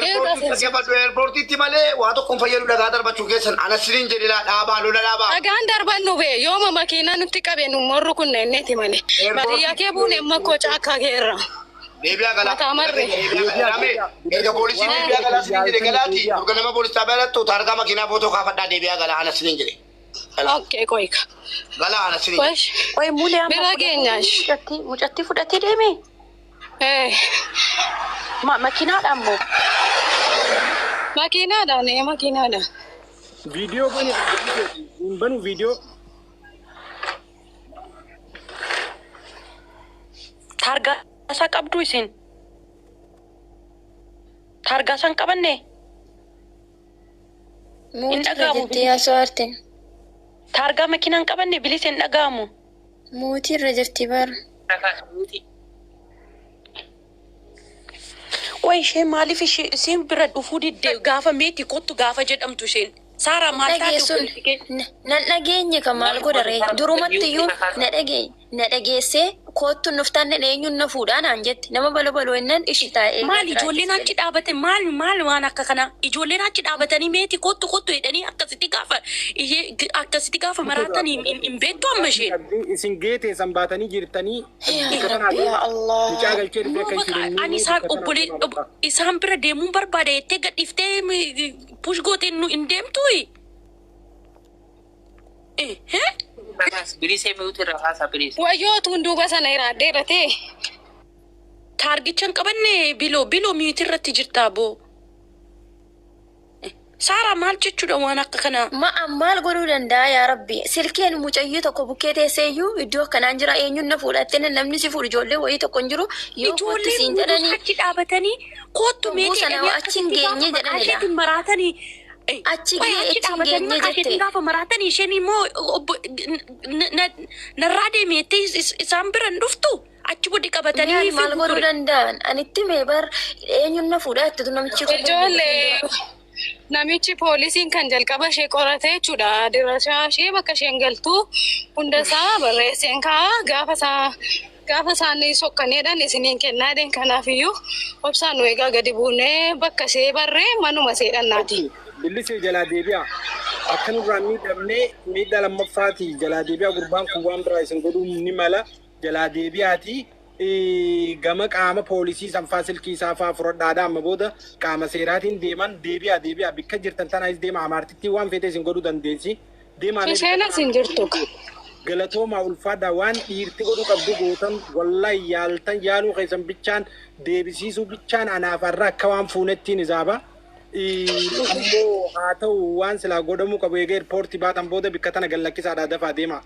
airporti ti male wato kon fayyadu daga darbachu kesan anasrin jedila daba lola daba agan darban no be yoma makina nutti qabe nu morru kunne neti male bariya ke bune makko chaka gerra debiya gala tamarre erga polisi debiya gala asrin jede galati organama polis tabela to targa makina foto ka fadda debiya gala anasrin jede okay koika gala anasrin oy mule am beragenyash mujatti fudati demi makina dammo makina da ne makina da video banu video targa sa qabdu isin targa san qabanne Muti rajatti aswarte. Targa makinan qabanne bilisen dhagamu. Muti rajatti bar. Way she malif she sim birad ufudi de gafa meti kottu gafa jedamtu shen. Sara malta Nan dhageenye kamal godare durumatti yu na dhageesse kottu nuftan eenyun na fuudhaan anjetti nama balbaloo innan ishitaa'e maal ijoolleen achi dhaabate maal waan akka kana ijoolleen achi dhaabatanii meeti kottu jedhanii akkasitti gaafa maraatanii hin beektu amma isheen isin geete sanbaatanii jirtanii ya Allah ani isaan obbolee isaan bira deemuun barbaada jettee gadhiiftee push gooteen nu hin deemtuyi Bilisee mi'uutu irraa haasaa bilisee. wayyootu hunduuba sana iraadde irratti taargichan qabanne biloo mi'uutu irratti jirtaa boo Sara maal jechuudha waan akka kana maal godhuu danda'a yaa rabbi silkeen mucayyii tokko bukkee teesseeyyuu iddoo akkanaan jira eenyuun na fuudhatte namni si fuudhu ijoollee wayii tokko hin jiru yoo kottu siin jedhanii achi dhaabatanii kottu meetii sana achiin geenye jedhanidha maraatanii achi geenye jette gaafa maraatanii isheen immoo narraa deemeettee isaan bira hin dhuftu achi budi qabatanii maal godhuu danda'an anitti mee bar eenyuun na fuudhaa itti namichi ijoollee namichi poolisiin kan jalqaba ishee qorate jechuudha dirashaa ishee bakka isheen galtu hundasaa barreesseen kaa gaafa isaanii sokkaneedhaan isiniin kennaadeen kanaafiyyuu obsaan nu egaa gadi buunee bakka ishee barree manuma seedhannaati. Billisee jalaa deebi'a. Akkanirraa miidhamnee miidhaa lammaffaati jalaa deebi'a gurbaan kun waan biraa isin godhuu ni mala jalaa deebi'aati. Gama qaama poolisii sanfaa silkii isaa fa'aa fudhadhaadha amma booda qaama seeraatiin deeman deebi'a bakka jirtan tanaanis deema amaartitti waan feete isin godhuu dandeessi. Isheen asin jirtu. Galatoomaa ulfaadhaa waan dhiirti godhuu qabdu gootan wallahi yaaluu keessan bichaan deebisiisuu bichaan anaaf irraa akka waan fuunettiin isaaba. Ammoo haa ta'u waan silaa godhamuu qabu egaa eerpoortii baatan booda bakka tana gallakkisaadhaa dafaa deema.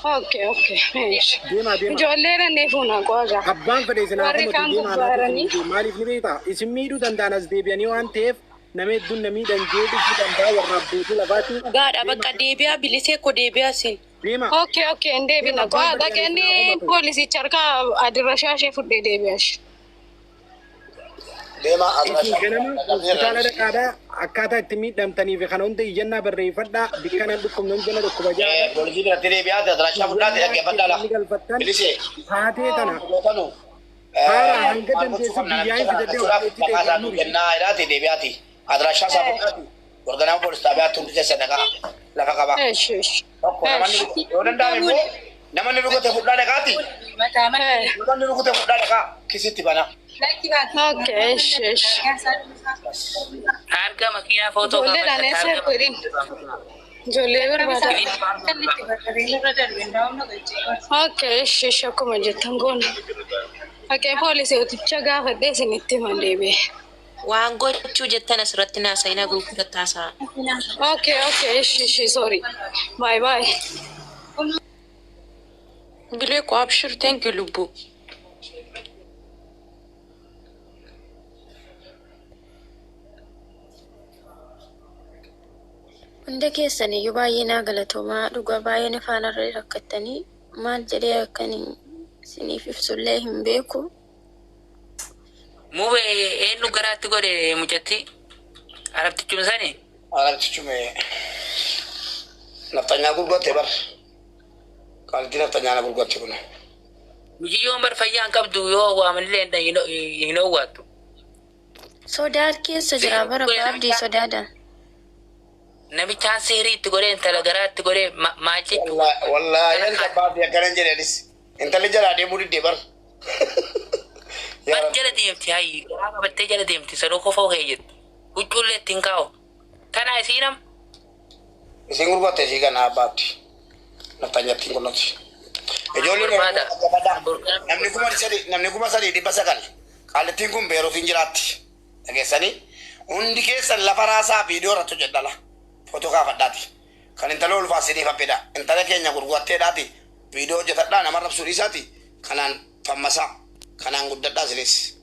Okay. Deema. Ijoollee rannee fuunaa qo'aga. Abbaan fedhe isin haafamatu deemaa maaliif ni beektaa? Isin miidhuu danda'an as deebi'anii waan ta'eef nama hedduun na miidhan jeedhuu danda'a warra abbootii lafaati. Gaadha bakka deebi'aa bilisee ko deebi'aa sin. Deema. Okay, hin deebina. Qo'aadha kennee poolisicha harkaa adirrashaa ishee fudhee deebi'ash. Deema Isin ganama hospitaala dhaqaadhaa akkaataa itti miidhamtanii fi kana hunda iyyannaa barreeffadhaa bikkana dhukkubna hundana dhukkuba jaala. polisi biratti deebi'aati adrashaa fudhaate dhaggeeffadhaa la bilisee Taatee tana gootanu haara hanga dandeessu biyyaan fidadee ofiitti maqaasaa kennaa jedhaati deebi'aati adrashaa isaa fudhaati organama polis xaabiyaatti hundi keessa dhaqaa lafa qaba. Tokko namanni yoo danda'ame immoo namanni rukute fudhaa dhaqaati. Namanni rukute fudhaa dhaqaa kisitti bana. Okay. Harga makiinaa footoo Ijoollee barbaada. Okay, akkuma jettan goona. Haqee poolisii uticha gaafadhee isinitti himan deebi'e. Waan gochuu jettan asirratti naasayinaa gurgurtaa taasaa. Okay, sorry. Bye. Bilee ko abshir thank you lubbu. hunda keessaniyyuu baay'ee naa galatoomaa dhugaa baay'ee na faanarra rakkattanii maal jedhee akkanii isiniif ibsullee hin beeku. Mube eenyu garaatti godhe mucatti arabtichuma sani. Arabtichuma naftanyaa gurgurte bar. Qalbii naftanyaa na gurgurte kuna. Mujiyyoon bar fayyaan qabdu yoo waamanillee hin oowwattu. Sodaat keessa jira bara baabdii sodaadhaan. Namichaan seerii itti godhee intala garaa itti godhee maal jechuudha. Wallaahi kan baabdii akkanan jedhanis intalli jalaa deemuu diddee bar. Bar jala deemti hayyi garaa qabattee jala deemti sadoo kofa ohee jettu. Huccuullee ittiin kaa'u. Kana isiinam. Isin gurgurte isii kana baabdii. Nattanyattiin kunnoti. Ijoolleen namni kuma sadii dhibba sagal qaalittiin kun beeruutiin jiraatti. Dhageessanii hundi keessan lafa raasaa viidiyoo irratti hojjedhala. Footoo kaafadhaati. Kan intala ulfaa siniif haphedha. Intala keenya gurguratteedhaati. Viidiyoo hojjetadhaa nama rabsuu dhiisaati. Kanaan fammasaa. Kanaan guddadhaa sinis.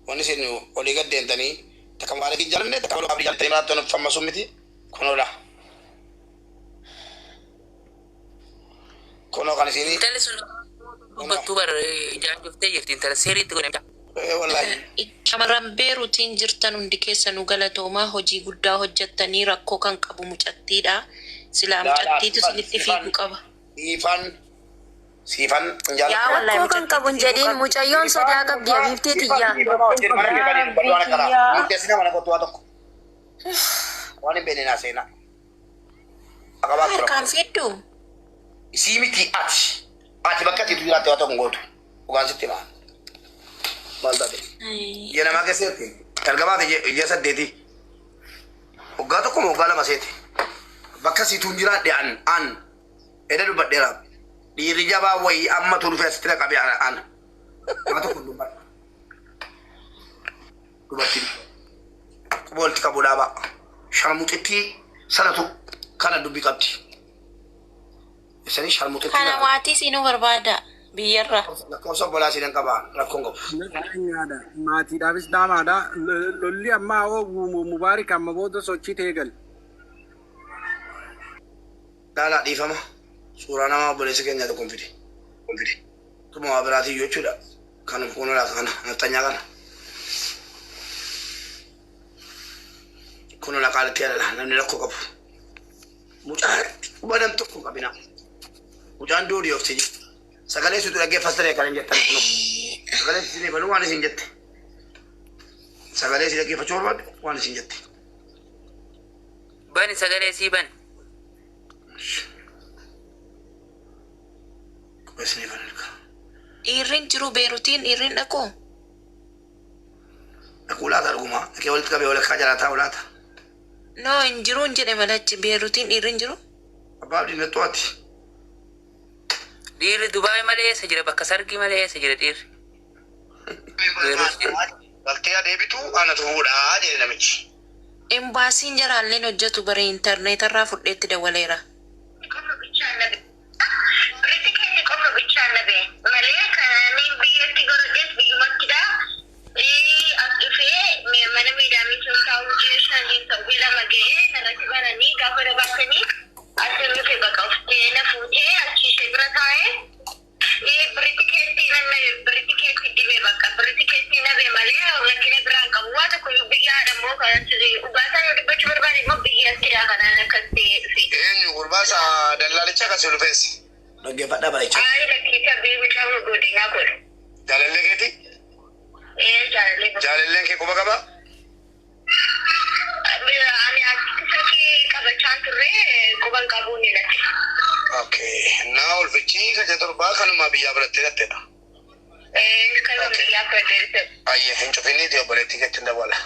Wanni isin olii gad deemtanii takka maaliif jalanne takka maaliif jaltanii maraattoon fammasuu miti. Kunoodha. Kunoo kan isin. Intalli sun dubbattuu bar ijaajjoftee jirti intala seerii itti godhee. Shamarran beeruutiin jirtan hundi keessanuu galatoomaa hojii guddaa hojjettanii rakkoo kan qabu mucattiidha. Silaa mucattiitu isinitti fiiguu qaba. Siifan Rakkoo kan qabu hin jedhiin mucayyoon sodaa qabdi abiiftee xiyyaa. Waan hin beekne seenaa. Kan fiddu. Isii miti ati bakka ati jiraate waa tokko gootu dhugaan sitti himaa. Maal taate? Ija namaa keessatti ergamaa ija saddeeti. Waggaa tokko waggaa lama seeti. Bakka situun jiraadhe an edda dubbadheera. Dhiirri jabaa wayii amma tu dhufee asitti naqabe an. Waa tokko dubbadha. Dubbatti. Boolti qabu dhaabaa. Sharmuxittii sanatu kana dubbii qabdi. Isanii sharmuxittii. Kana maatii siinuu barbaada biyyarra. Lakkoofsa obbolaa siin qabaa rakkoon qabu. Maatiidhaafis daamaadha. Lolli ammaa hoo mubaarik amma booda sochii teegal. Laalaa dhiifama. Suuraa nama obboleessa keenya tokko hin fide. Tuma waa biraatii jechuudha. Kan kunuunaa kana naftanyaa kana. Kunuunaa qaalitti yaadala namni rakkoo qabu. Mucaan badan tokko qabina. Mucaan duudii of tiji. Sagalee suutu dhaggeeffatee kan hin jettan kun. Sagalee isin baluu waan isin jette. Sagalee isin dhaggeeffachuu barbaadu waan isin jette. Bani sagalee sii bani. Isin fanilka. Dhiirrin jiru beerutiin dhiirrin dhaqu. Dhaquu laata argumaa. Dhaqee walitti qabee walakkaa jalaataa olaata. No hin jiruun jedhe malachi beerutiin dhiirrin jiru. Abbaa abdiin nattu ati. Dhiirri Dubaay malee eessa jira bakka sargii malee eessa jira dhiirri. Galtee adeebitu anatu fuudhaa jedhe namichi. Embaasiin jaraalleen hojjetu bara intarneetarraa fudheetti dawaleera. Dallalicha kasih lupes. Lagi pada balicha. Jalan lagi ti? Jalan lagi kuba kaba? Okay. Now ulfichi kajatur bahkan mabiya berarti nanti na. Kalau biya berarti. Ayah hencu ini dia berarti kita wala.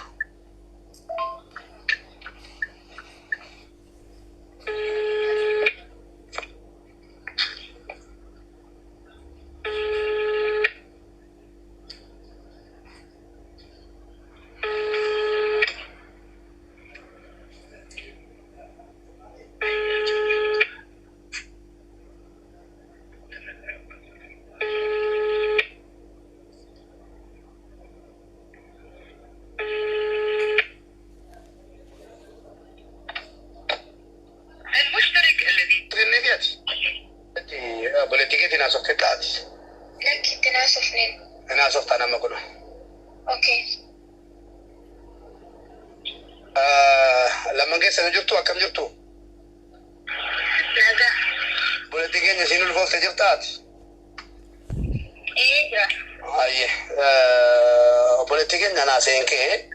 Lama keessa jirtu akkam jirtu? Naga. Buleetiin keenya siin ulfoofte jirtaati? إيه أيه بوليتيكين أنا سينك أيه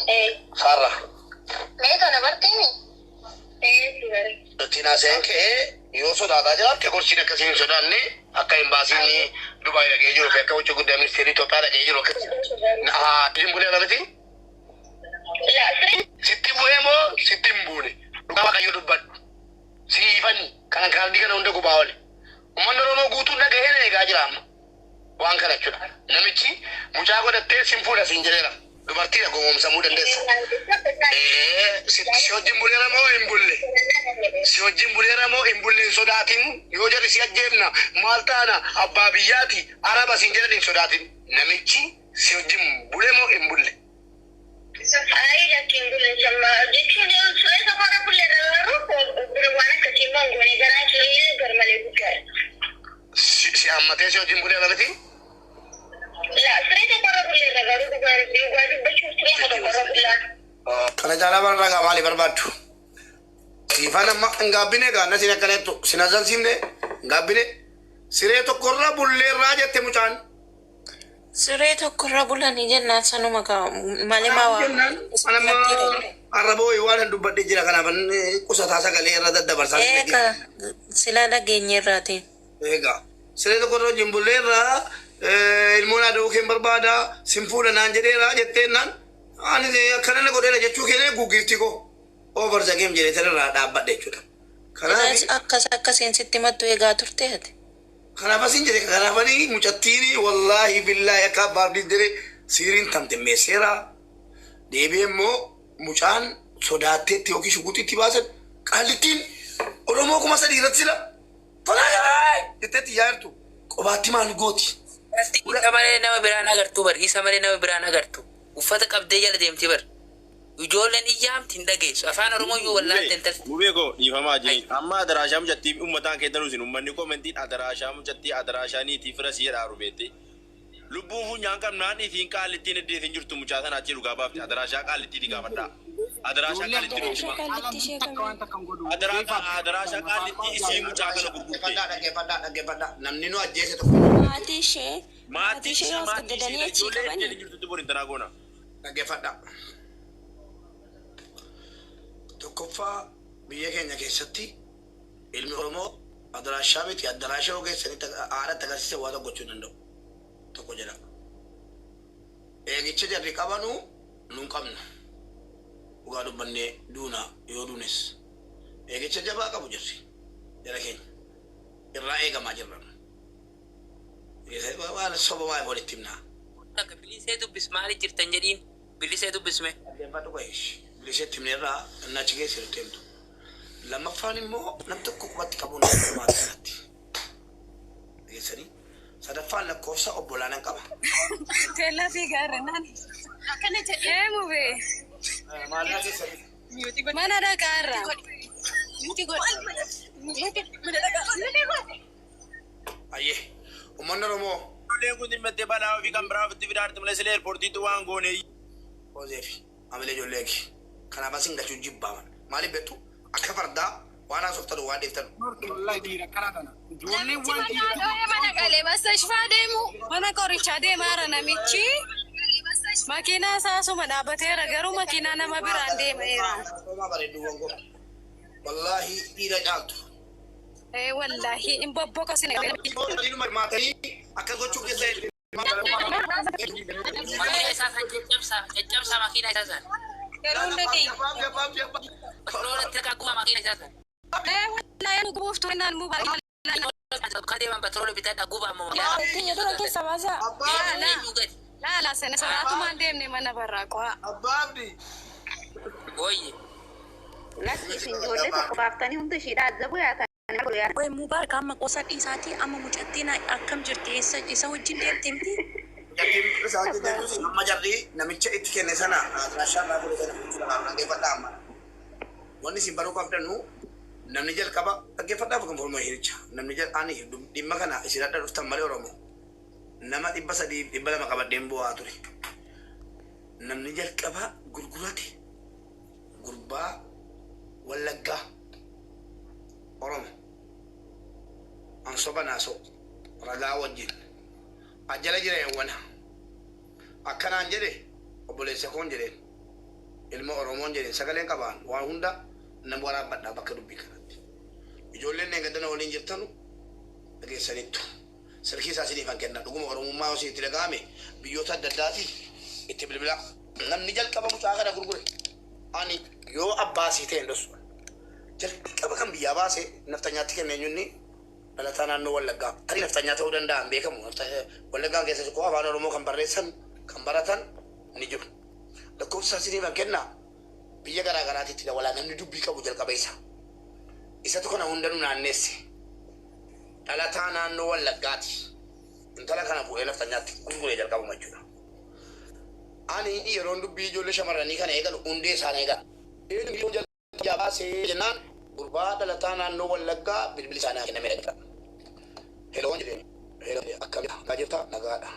إيه خارة ميت أنا برتيني إيه تينا سينك يوسف دادا جار كقولشين كسين سوداني أكاين باسيني دبي لقي جلو فيك وجو قدام السيري توتا لقي جلو كس تيم بولي أنا بتي لا ستيم بولي مو ستيم بولي لقوا كيو دبت سيفني كان ديكنا عنده كباولي ومن رونو غوتو نجهني نجاجرام waan kana jechuudha namichi mucaa godhattee simfuudha siin jedheera dubartiidha gowwoomsa muu dandeessa si wajjin buleera moo hin bulle si wajjin buleera moo hin bulle hin sodaatin yoo jedhe si ajjeefna maal taana abbaa biyyaati araba siin jedhan hin sodaatin namichi si wajjin bule moo hin bulle ay lakin bulle sama jechuun suuraa safara bulle dalaru waan akkasii mangone garaa jiree garmalee guddaa si hammatee si wajjin buleera miti لا سريت مرة بالله رجعوا وقالوا بشوف سريت مرة بالله kana jala barraga mali barbadu sifana ma ngabine ga nasina kaneto sinazal simne ngabine sire to korra bulle rajate muchan siree tokkorra bulanii jennaan sanuma gaa malee maa anama arabo waan dubbadde jira kana ban qusata sagalee irra daddabarsaa eega silaa dhageenye irraati eega sire to korra jimbulle irra ilmoona da'uu keen barbaada simfuudha naan jedheera jetteen naan ani akkanana godheera jechuu keenee guggifti koo over the game jedhee tanarraa dhaabbadhe jechuudha. Kanaaf akkasiin sitti mattu eegaa turte ati. Kanaaf asiin jedhe kanaafanii mucattiini wallaahi billaahi akka abbaaf didire siiriin tamte meesseera deebi'ee immoo mucaan sodaatteetti yookiin shuguxitti baasan qaallittiin Oromoo kuma sadii irratti sila tolaa jetteetti yaartu qobaatti maal gooti. Isa malee nama biraan agartuu bar isa malee nama biraan agartu uffata qabdee jala deemti bar ijoolleen iyyaamti hin dhageessu afaan Oromoo iyyuu wallaahi tentas. Mubeeko dhiifamaa jiri amma adaraashaa mucattii uummataan keessanuus uummanni koomentiin adaraashaa mucattii adaraashaa niitii fira si jedhaa rubeette lubbuu funyaan qabnaan itiin qaallittiin iddeetiin jirtu mucaa sanaa jiru gaafaafte adaraashaa qaallittii gaafadhaa. Adaraashaa qaallittii adaraashaa qaallittii isii mucaa kana gurgurte. Dhaggeeffadhaa namni nu ajjeese tokko. Maatii ishee maatii ijoollee jirtutti boriin tanaa goona. Dhaggeeffadhaa. Tokkoffaa biyya keenya keessatti ilmi Oromoo adaraashaa miti adaraashaa ogeessanitti haadhatti agarsiise waa tokko gochuu danda'u. Tokko jedha. Eegicha jarri qabanu nuun qabna. Dhugaa dubbannee duuna yoo duunes. Eegicha jabaa qabu jirri. Jara keenya. Irraa eegamaa jirra. Waan soba waa'ee walitti himnaa. Akka bilisee dubbis maali jirtan jedhiin bilisee dubbisme. Dhaggeeffadhu qabeesh. Bilisee himneerraa nachi keessa irratti himtu. Lammaffaan immoo nam tokko qubatti qabuun nama kanatti. Dhageessanii. Sadaffaan lakkoofsa obbolaanan qaba. Teellaa fi gaarreenaan akkana jedhee mubee. Maalidhaa keessatti? Mana dhaqaarra. Ayyee. Uummanni Oromoo. Ijoolleen kun dhimma itti balaa ofii kan biraa ofitti fidaarti malee sila eerpoortiitti waan goone. Ozeefi amalee ijoollee kee kanaaf asiin galchuun jibbaaman maaliif beektu akka fardaa waan haasoftan waan deeftan. Wallahi dhiira karaa kana. Ijoolleen waan Mana galee mastashfaa deemu mana qorichaa deemaara namichi. Makiinaa saasuma dhaabbateera garuu makiinaa nama biraan deemeera. Wallahi dhiira caaltu. Wallahi in bobboka sine. Akka gochuu keessa Makiina isaa san caccabsaa makiina isaa san. Yeroo ndee. Roolatti akkuma makiina isaa san. Wallahi nu guuftu naan mubarak. Kadeeman patroola bitadha gubaa moo. Keenya dura keessa baasaa. Laala sana saraatumaan deemne mana barraaqaa. abbaabdi. Wayye. Lakkisin ijoollee tokko baaftanii hundi ishiidhaa adda yaatan. Way Mubarak amma qosa dhiisaatii amma mucattiin akkam jirti isa wajjin deemte miti. Amma jarri namicha itti kenne sana adaraashaa fuudhee sana dhaggeeffadhaa amma. Wanni isin baruu qabdanu namni jalqaba dhaggeeffadhaaf kan formoo hiricha namni jalqaani dhimma kana isin adda dhuftan malee Oromoo nama 300 qabadheen bu'aa ture. Namni jalqaba gurgurate gurbaa Wallaggaa Oromoo ansoba naaso ragaa wajjin ajjala jira yawwana akkanaan jedhe obboleessa koon jedheen ilma oromoon jedheen sagaleen qabaan waan hunda nama waraabadhaa bakka dubbii kanatti ijoolleen eeggadana waliin jirtanu dhageessaniittu sirkii isaa siniifan kenna dhuguma oromummaa osoo itti dhagahame biyyoota adda addaati itti bilbila namni jalqaba mucaa kana gurgure ani yoo abbaasii ta'e ndosu jalqaba kan biyyaa baase naftanyaatti kenneenyunni dhalataa naannoo Wallaggaa tarii naftanyaa ta'uu danda'an beekamu Wallaggaa keessatti koo afaan Oromoo kan barreessan kan baratan ni jiru lakkoofsa siniifan kenna biyya garaa garaatitti dawalaa namni dubbii qabu jalqaba isatu kana hundanuu naanneesse dhalataa naannoo Wallaggaati intala kana fuudhee naftanyaatti gurguree jalqabuma jechuudha. Ani yeroon dubbii ijoollee shamarranii kana eegalu hundee isaan eegala. Eenyu biyyoon jalqabaa baasee jennaan gurbaa dhalataa naannoo Wallaggaa bilbili isaanii kennamee dhaqqa. Heloon jedheen akkam nagaa jirta nagaadha.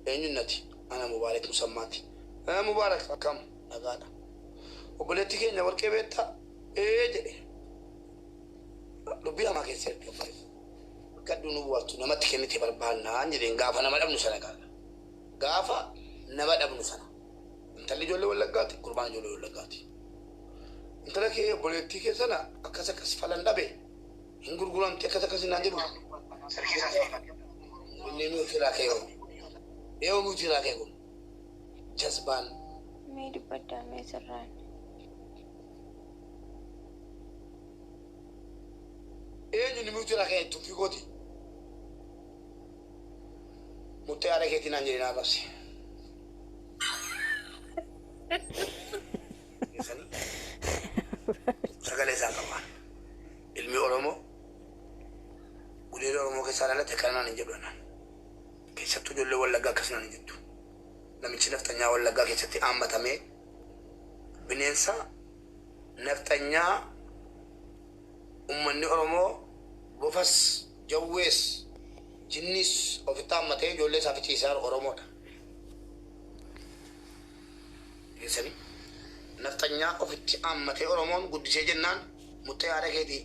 Eenyuun nati ana Mubaarak Musammaati. Mubaarak akkam nagaadha. Obboleetti keenya warqee beektaa jedhe. Dubbii hamaa keessatti gaddu nu bu'attu namatti kennite barbaannaan jedheen gaafa nama dhabnu sana gaala. Gaafa nama dhabnu sana intalli ijoollee Wallaggaati gurbaan ijoollee Wallaggaati intala kee obboleettii kee sana akkas falan dhabe hin gurguramte akkas naan jedhu inni nuti raakee yoo nuti raakee kun jazbaan mee dubbaddaa mee sirraan eenyu ni nuti raakee tuffii gooti muttee haadha keetiin naan jedhee naa qabse. Sagalee isaan qaban ilmi Oromoo gudeeda Oromoo keessaa dhalate kanaan hin jedhanan keessattuu ijoollee Wallaggaa akkasumaan hin jettu namichi naftanyaa Wallaggaa keessatti haammatamee bineensa naftanyaa uummanni Oromoo bofas jawwees jinnis ofitti haammatee ijoollee isaa ficiisaa Oromoodha. Keessanii naftanyaa ofitti haammatee Oromoon guddisee jennaan muttee haadha keetii